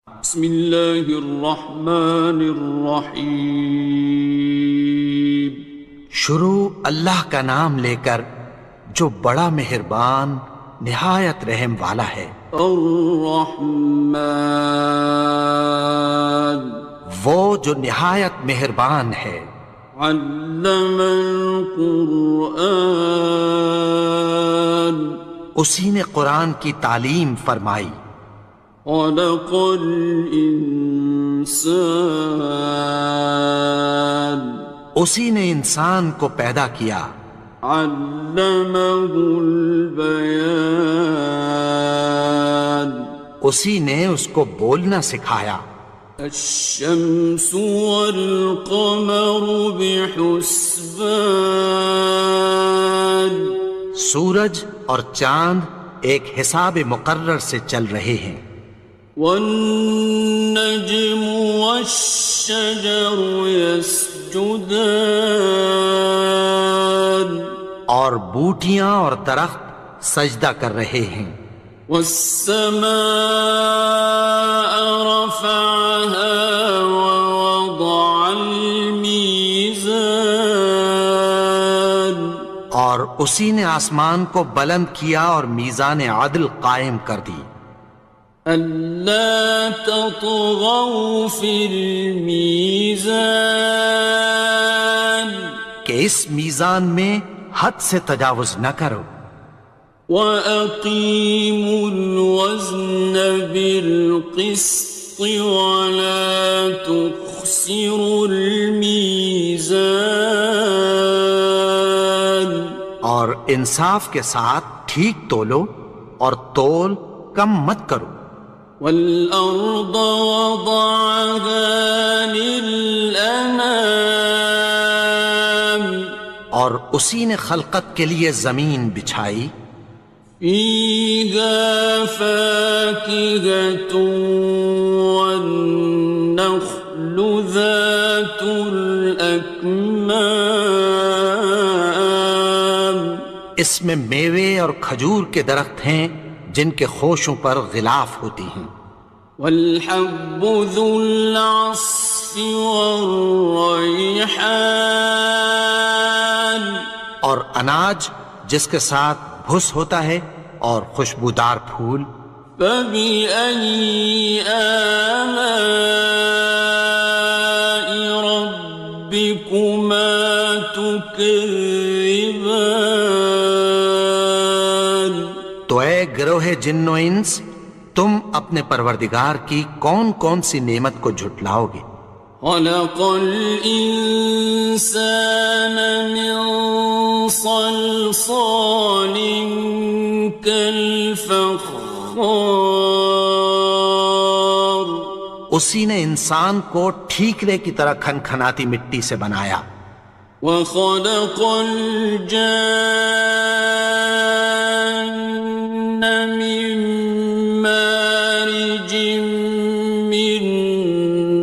بسم اللہ الرحمن الرحیم۔ شروع اللہ کا نام لے کر جو بڑا مہربان نہایت رحم والا ہے۔ الرحمن، وہ جو نہایت مہربان ہے۔ علم القرآن، اسی نے قرآن کی تعلیم فرمائی۔ خلق الانسان، اسی نے انسان کو پیدا کیا۔ علمہ البیان، اسی نے اس کو بولنا سکھایا۔ الشمس والقمر بحسبان، سورج اور چاند ایک حساب مقرر سے چل رہے ہیں۔ والنجم والشجر يسجدان، اور بوٹیاں اور درخت سجدہ کر رہے ہیں۔ والسماء رفعها ووضع الميزان، اور اسی نے آسمان کو بلند کیا اور میزان عدل قائم کر دی۔ ألا تطغوا في الميزان، کہ اس میزان میں حد سے تجاوز نہ کرو۔ وَأَقِيمُوا الْوَزْنَ بِالْقِسْطِ وَلَا تُخْسِرُوا الْمِيزَانَ، اور انصاف کے ساتھ ٹھیک تولو اور تول کم مت کرو۔ وَالْأَرْضَ وَضَعَهَا لِلْأَنَامِ، اور اسی نے خلقت کے لیے زمین بچھائی۔ فِيهَا فَاكِهَةٌ وَالنَّخْلُ ذَاتُ الْأَكْمَامِ، اس میں میوے اور کھجور کے درخت ہیں جن کے خوشوں پر غلاف ہوتی ہیں۔ وَالْحَبُّ ذُو الْعَصْفِ وَالرَّيْحَانِ، اور اناج جس کے ساتھ بھس ہوتا ہے اور خوشبودار پھول۔ فَبِأَيِّ آلَاءِ رَبِّكُمَا تُكَذِّبَانِ، تو اے گروہ جن و انس، تم اپنے پروردگار کی کون کون سی نعمت کو جھٹلاؤ گے؟ خَلَقَ الْإِنسَانَ مِنْ صَلْصَالٍ كَالْفَخَّارِ، اسی نے انسان کو ٹھیکرے کی طرح کھنکھناتی مٹی سے بنایا۔ وَخَلَقَ الْجَانَّ مِن مَّارِجٍ مِّن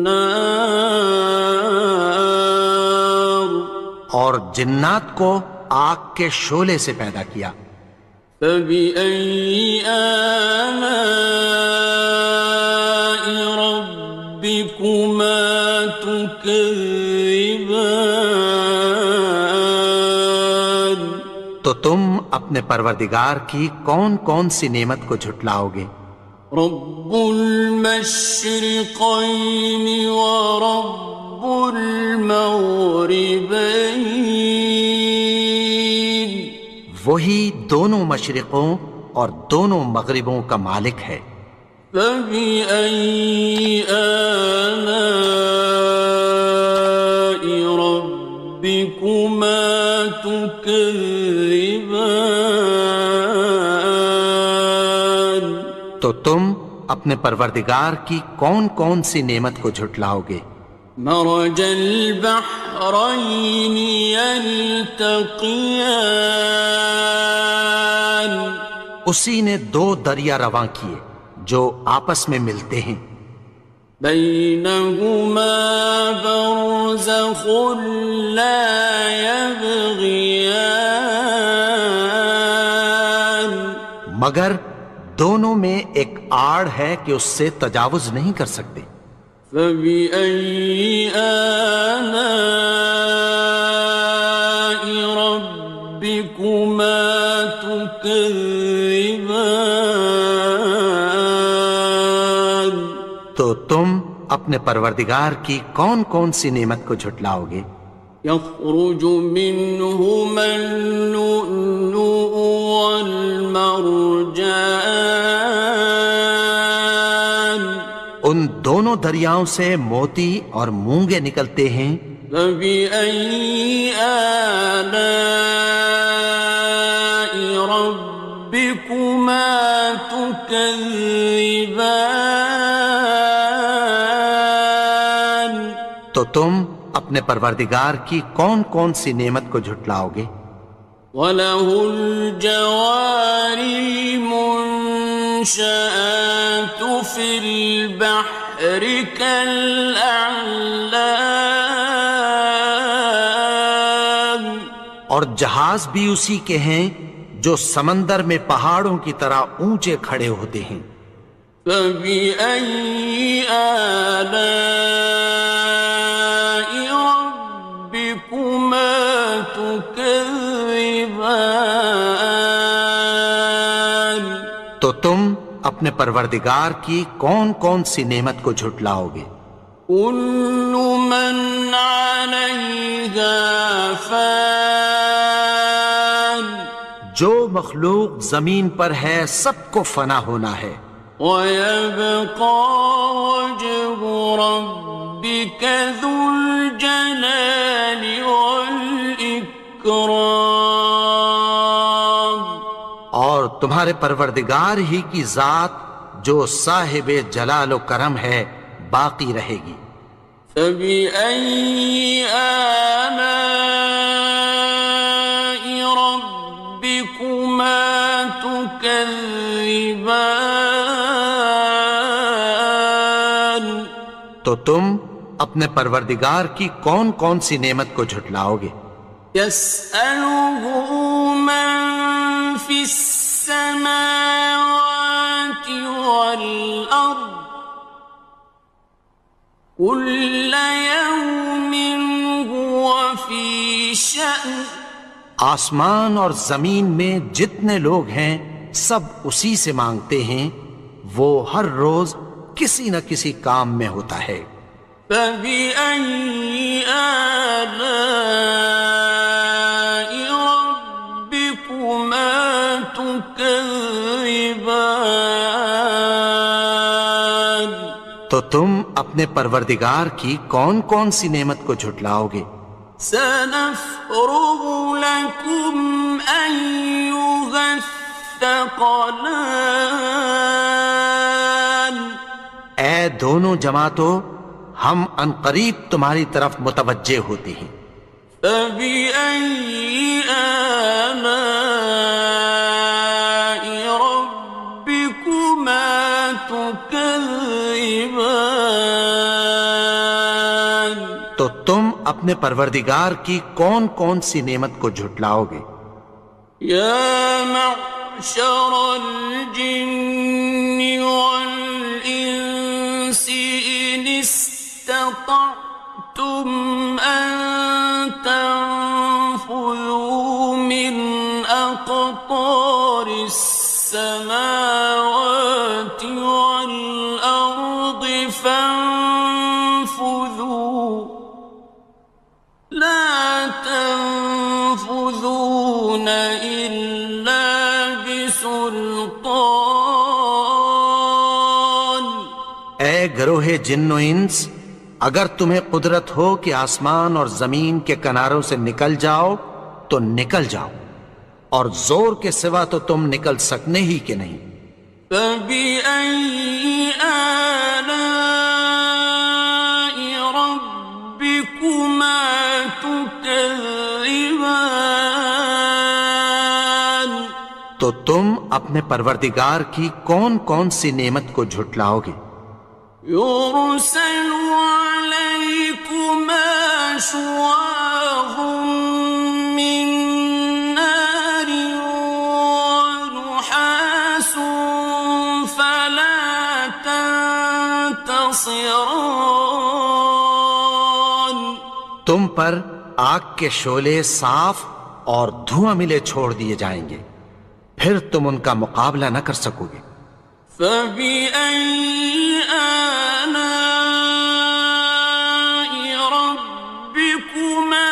نَّارٍ، اور جنات کو آگ کے شعلے سے پیدا کیا۔ فَبِأَيِّ آلَاءِ رَبِّكُمَا تُكَذِّبَانِ، تو تم اپنے پروردگار کی کون کون سی نعمت کو جھٹلاؤ گے؟ رب المشرقين ورب المغربين، وہی دونوں مشرقوں اور دونوں مغربوں کا مالک ہے۔ فبأي آلاء ربكما تكذبان، تو تم اپنے پروردگار کی کون کون سی نعمت کو جھٹلاؤ گے؟ مرج البحرين يلتقيان، اسی نے دو دریا رواں کیے جو آپس میں ملتے ہیں۔ بينهما برزخ لا يبغيان، مگر دونوں میں ایک آڑ ہے کہ اس سے تجاوز نہیں کر سکتے. فبأي آلاء ربكما تكذبان. تو تم اپنے پروردگار کی کون کون سی نعمت کو جھٹلاؤ گے؟ يخرج منهما اللؤلؤ والمرجان. ان دونوں دریاؤں سے موتی اور مونگے نکلتے ہیں. فبأي آلاء ربكما تكذبان. تو تم اپنے پروردگار کی کون کون سی نعمت کو جھٹلاؤ گے؟ وَلَهُ الْجَوَارِ الْمُنشَآتُ فِي الْبَحْرِ كَالْأَعْلَامِ. اور جہاز بھی اسی کے ہیں جو سمندر میں پہاڑوں کی طرح اونچے کھڑے ہوتے ہیں. فَبِأَيِّ آلَاءِ رَبِّكُمَا تُكَذِّبَانِ. تو تم اپنے پروردگار کی کون کون سی نعمت کو جھٹلاؤ گے؟ كُلُّ مَنْ عَلَيْهَا فَانٍ. جو مخلوق زمین پر ہے سب کو فنا ہونا ہے. وَيَبْقَى وَجْهُ رَبِّكَ ذُو الْجَلَالِ وَالْإِكْرَامِ. اور تمہارے پروردگار ہی کی ذات جو صاحب جلال و کرم ہے باقی رہے گی. فَبِأَيِّ آلَاءِ رَبِّكُمَا تُكَذِّبَانِ. تو تم اپنے پروردگار کی کون کون سی نعمت کو جھٹلاؤ گے؟ يَسْأَلُهُ مَن فِي السَّمَاوَاتِ وَالْأَرْضِ كُلَّ يَوْمٍ هُوَ فِي شَأْنٍ. آسمان اور زمین میں جتنے لوگ ہیں سب اسی سے مانگتے ہیں، وہ ہر روز کسی نہ کسی کام میں ہوتا ہے. فَبِأَيِّ آلَاءِ رَبِّكُمَا تُكَذِّبَانِ. تو تم اپنے پروردگار کی کون کون سی نعمت کو جھٹلاؤ گے؟ سَنَفْرُغُ لَكُمْ أَيُّهَ الثَّقَلَانِ. اے دونوں جماعتوں، ہم عنقریب تمہاری طرف متوجہ ہوتے ہیں. فَبِأَيِّ آلَاءِ رَبِّكُمَا تُكَذِّبَانِ. تو تم اپنے پروردگار کی کون کون سی نعمت کو جھٹلاؤ گے؟ يَا مَعْشَرَ الْجِنِّ وَالْإِنسِ إِنِ اسْتَطَعْتُمْ أَن تَنفُذُوا مِنْ أَقْطَارِ السَّمَاوَاتِ وَالْأَرْضِ فَانفُذُوا لَا تَنفُذُونَ إِلَّا بِسُلْطَانٍ. اے گروہ جن و انس، اگر تمہیں قدرت ہو کہ آسمان اور زمین کے کناروں سے نکل جاؤ تو نکل جاؤ، اور زور کے سوا تو تم نکل سکنے ہی کہ نہیں. فَبِأَيِّ آلَاءِ رَبِّكُمَا تُكَذِّبَانِ. تو تم اپنے پروردگار کی کون کون سی نعمت کو جھٹلاؤ گے؟ يُرْسَلُ عَلَيْكُمَا شُوَاظٌ مِّن نَّارٍ وَنُحَاسٌ ينتصران تم پر آگ کے شعلے صاف اور دھواں ملے چھوڑ دیے جائیں گے، پھر تم ان کا مقابلہ نہ کر سکو گے۔ فبأي آلاء ربكما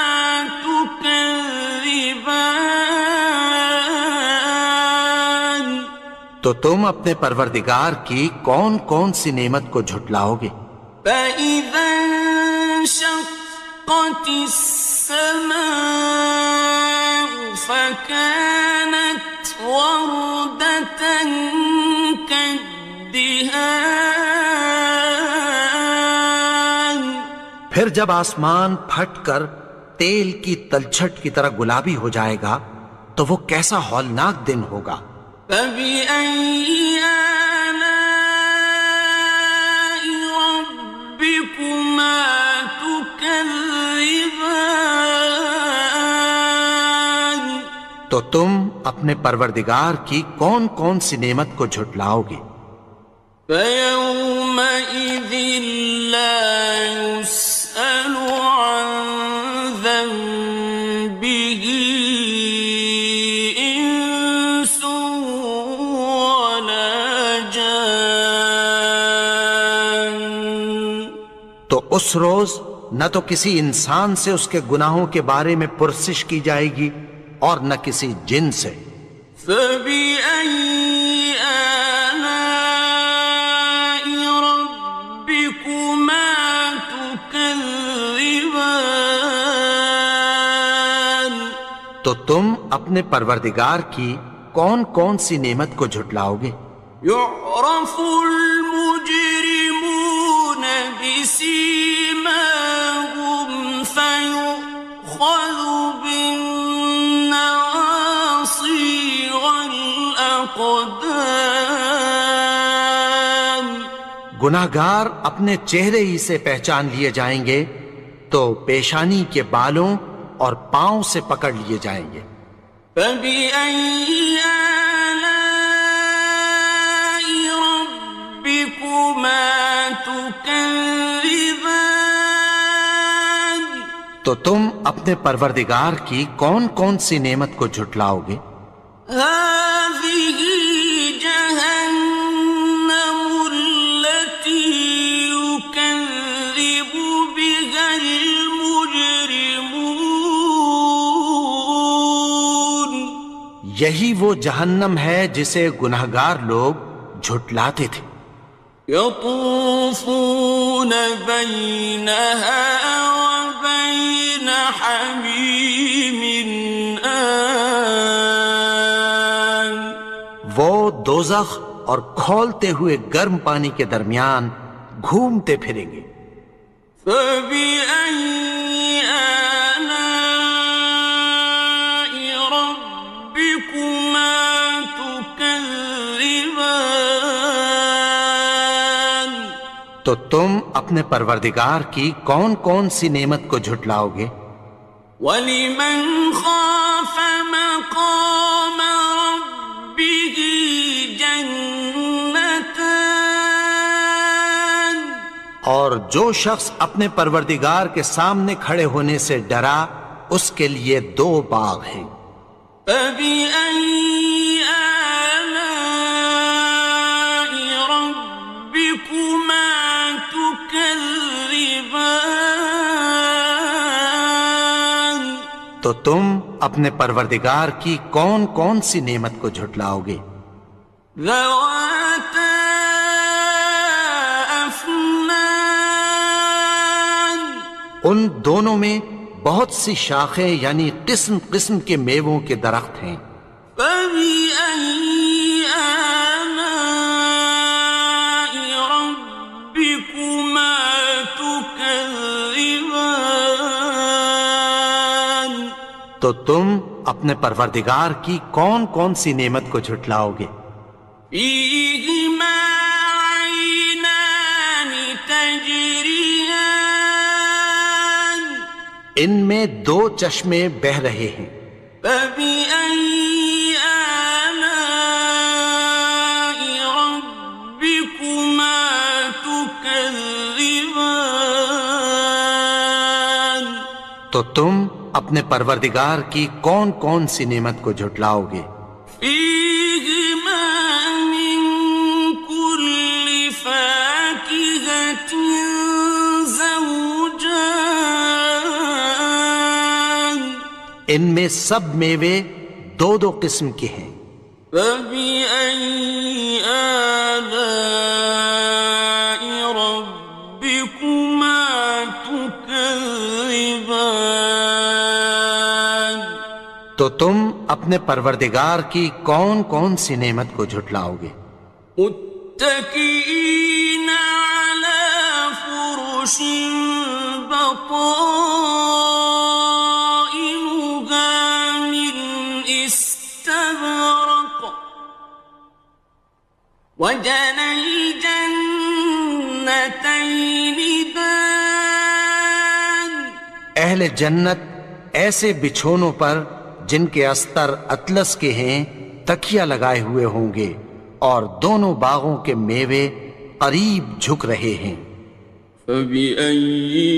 تكذبان تو تم اپنے پروردگار کی کون کون سی نعمت کو جھٹلاؤ گے؟ فإذا انشقت السماء فكانت وردة كالدهان پھر جب آسمان پھٹ کر تیل کی تلچھٹ کی طرح گلابی ہو جائے گا تو وہ کیسا ہولناک دن ہوگا۔ فبأي آلاء ربكما تكذبان تو تم اپنے پروردگار کی کون کون سی نعمت کو جھٹلاؤ گے؟ فيومئذ لا يسأل عن ذنبه إنس ولا جان تو اس روز نہ تو کسی انسان سے اس کے گناہوں کے بارے میں پرسش کی جائے گی اور نہ کسی جن سے۔ فبأي آلاء ربكما تكذبان تو تم اپنے پروردگار کی کون کون سی نعمت کو جھٹلاؤ گے؟ يعرف المجرمون بسيماهم فيؤخذ بالنواصي والأقدام گناہگار اپنے چہرے ہی سے پہچان لیے جائیں گے تو پیشانی کے بالوں اور پاؤں سے پکڑ لیے جائیں گے۔ فبأي آلاء ربكما تكذبان تو تم اپنے پروردگار کی کون کون سی نعمت کو جھٹلاؤ گے؟ هذه جهنم التي يكذب بها المجرمون یہی وہ جہنم ہے جسے گناہگار لوگ جھٹلاتے تھے۔ يطوفون بينها وبين حميم آن وہ دوزخ اور کھولتے ہوئے گرم پانی کے درمیان گھومتے پھریں گے۔ فبأي آلاء ربكما تكذبان تو تم اپنے پروردگار کی کون کون سی نعمت کو جھٹلاؤ گے؟ وَلِمَنْ خَافَ مَقَامَ رَبِّهِ جَنَّتَانِ اور جو شخص اپنے پروردگار کے سامنے کھڑے ہونے سے ڈرا اس کے لیے دو باغ ہیں۔ فَبِأَيِّ آلَاءِ رَبِّكُمَا تُكَذِّبَانِ تو تم اپنے پروردگار کی کون کون سی نعمت کو جھٹلاؤ گے؟ ذَوَاتَا أَفْنَانٍ ان دونوں میں بہت سی شاخیں یعنی قسم قسم کے میووں کے درخت ہیں۔ فَبِأَيِّ آلَاءِ رَبِّكُمَا تُكَذِّبَانِ تو تم اپنے پروردگار کی کون کون سی نعمت کو جھٹلاؤ گے؟ فِيهِمَا عَيْنَانِ تَجْرِيَانِ ان میں دو چشمے بہہ رہے ہیں۔ فَبِأَيِّ آلَاءِ رَبِّكُمَا تُكَذِّبَانِ تكذبان تو تم اپنے پروردگار کی کون کون سی نعمت کو جھٹلاؤ گے؟ فيهما من كل فاكهة زوجان ان میں سب میوے دو دو قسم کے ہیں۔ فبأي آلاء ربكما تكذبان تو تم اپنے پروردگار کی کون کون سی نعمت کو جھٹلاؤ گے؟ متكئين على فرش بطائنها من استبرق وجنى الجنتين دان اہل جنت ایسے بچھونوں پر جن کے استر اطلس کے ہیں تکیہ لگائے ہوئے ہوں گے، اور دونوں باغوں کے میوے قریب جھک رہے ہیں۔ فبأي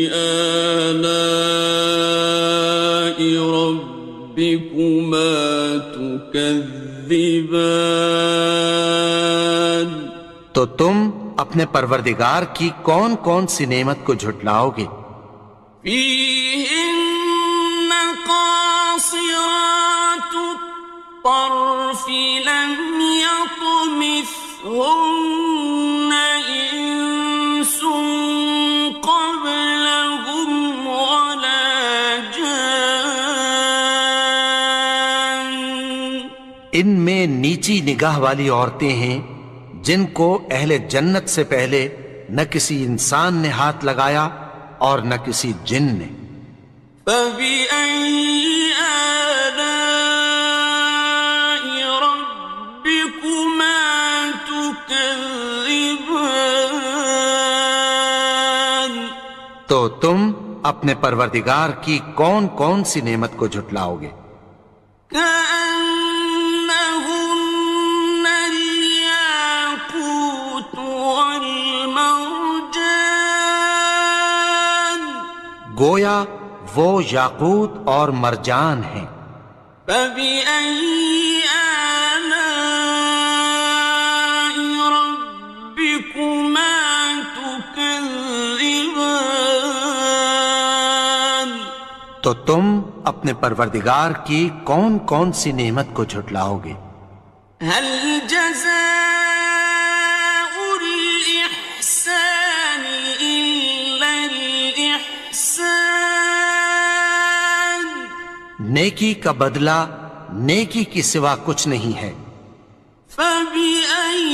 آلاء ربكما تكذبان تو تم اپنے پروردگار کی کون کون سی نعمت کو جھٹلاؤ گے؟ فيهن قاصرات الطرف لم يطمثهن إنس قبلهم ولا جان ان میں نیچی نگاہ والی عورتیں ہیں جن کو اہل جنت سے پہلے نہ کسی انسان نے ہاتھ لگایا اور نہ کسی جن نے۔ فبأي آلاء ربكما تكذبان تو تم اپنے پروردگار کی کون کون سی نعمت کو جھٹلاؤ گے؟ كأنهن الياقوت والمرجان گویا وہ یاقوت اور مرجان ہیں۔ فبأي آلاء ربكما تكذبان تو تم اپنے پروردگار کی کون کون سی نعمت کو جھٹلاؤ گے؟ هل جزاء الإحسان إلا الإحسان نیکی کا بدلہ نیکی کی سوا کچھ نہیں ہے۔ فبأي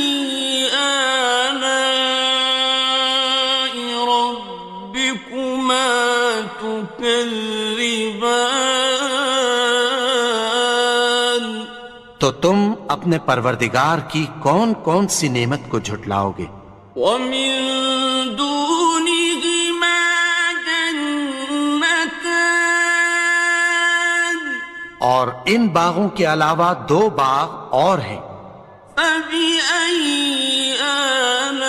آلاء ربكما تكذبان تو تم اپنے پروردگار کی کون کون سی نعمت کو جھٹلاؤ گے؟ ومن دونهما جنتان اور ان باغوں کے علاوہ دو باغ اور ہیں۔ فبأي آلاء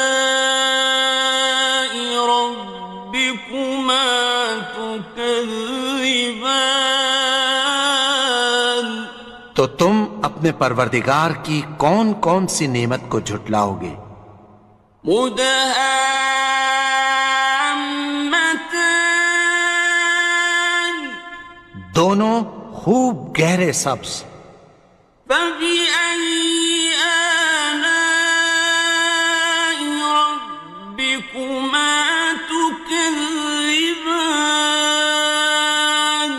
ربكما تكذبان تو تم اپنے پروردگار کی کون کون سی نعمت کو جھٹلاؤ گے؟ مدهامتان دونوں خوب گہرے سبز۔ فبأي آلاء ربكما تكذبان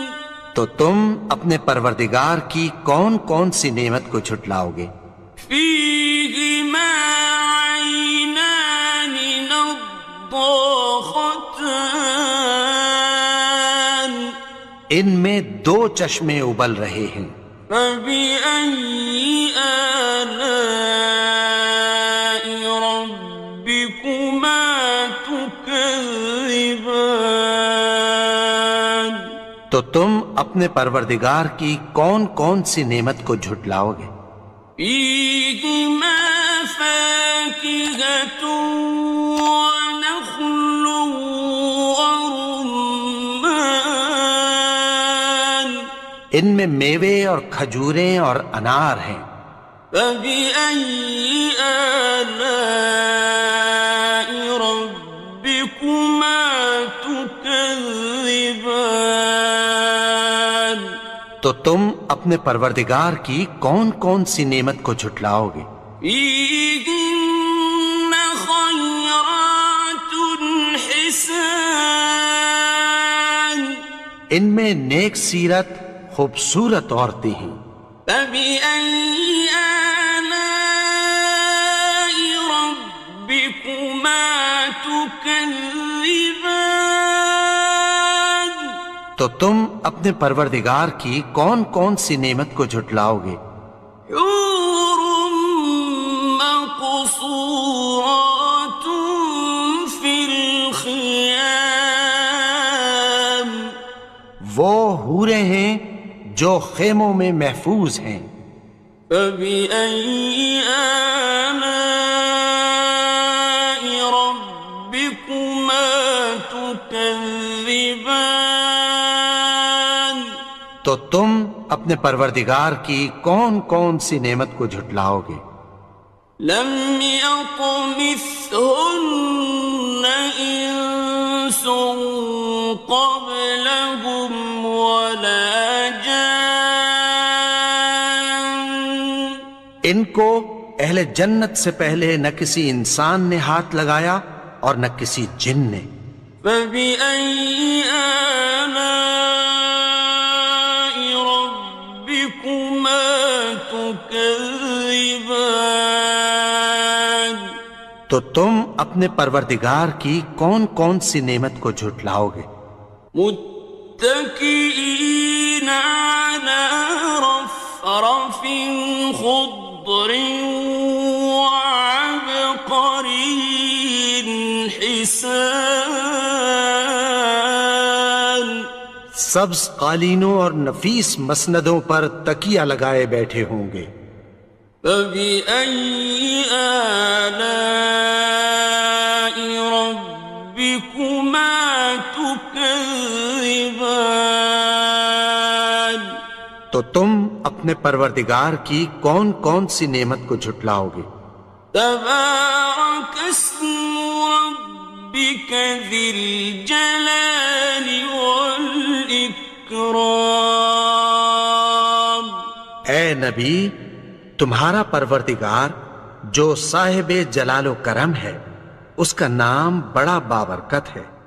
تو تم اپنے پروردگار کی کون کون سی نعمت کو جھٹلاؤ گے؟ فيهما عينان نضاختان ان میں دو چشمے ابل رہے ہیں۔ فبأي آلاء ربكما تكذبان تو تم اپنے پروردگار کی کون کون سی نعمت کو جھٹلاؤ گے؟ فيهما فاكهة ونخل ان میں میوے اور کھجوریں اور انار ہیں۔ فبأي آلاء ربكما تكذبان؟ تو تم اپنے پروردگار کی کون کون سی نعمت کو جھٹلاؤ گے؟ فيهن خيرات حسان، ان میں نیک سیرت خوبصورت عورتیں ہیں۔ فبأي آلاء ربكما تكذبان؟ تو تم اپنے پروردگار کی کون کون سی نعمت کو جھٹلاؤ گے؟ حور مقصورات في الخيام، وہ حوریں ہیں جو خیموں میں محفوظ ہیں۔ فبأي آلاء ربكما تكذبان؟ تو تم اپنے پروردگار کی کون کون سی نعمت کو جھٹلاؤ گے؟ لم يطمثهن إنس قبلهم ولا جان، ان کو اہل جنت سے پہلے نہ کسی انسان نے ہاتھ لگایا اور نہ کسی جن نے۔ فبأي آلاء ربكما تكذبان؟ تو تم اپنے پروردگار کی کون کون سی نعمت کو جھٹلاؤ گے؟ متكئين على رفرف خضر وعبقري حسان، سبز قالینوں اور نفیس مسندوں پر تکیہ لگائے بیٹھے ہوں گے۔ فبأي آلاء ربكما تكذبان؟ تو تم اپنے پروردگار کی کون کون سی نعمت کو جھٹلاؤ گے؟ تبارك اسم ربك ذي الجلال والإكرام۔ اے نبی، تمہارا پروردگار جو صاحب جلال و کرم ہے، اس کا نام بڑا بابرکت ہے۔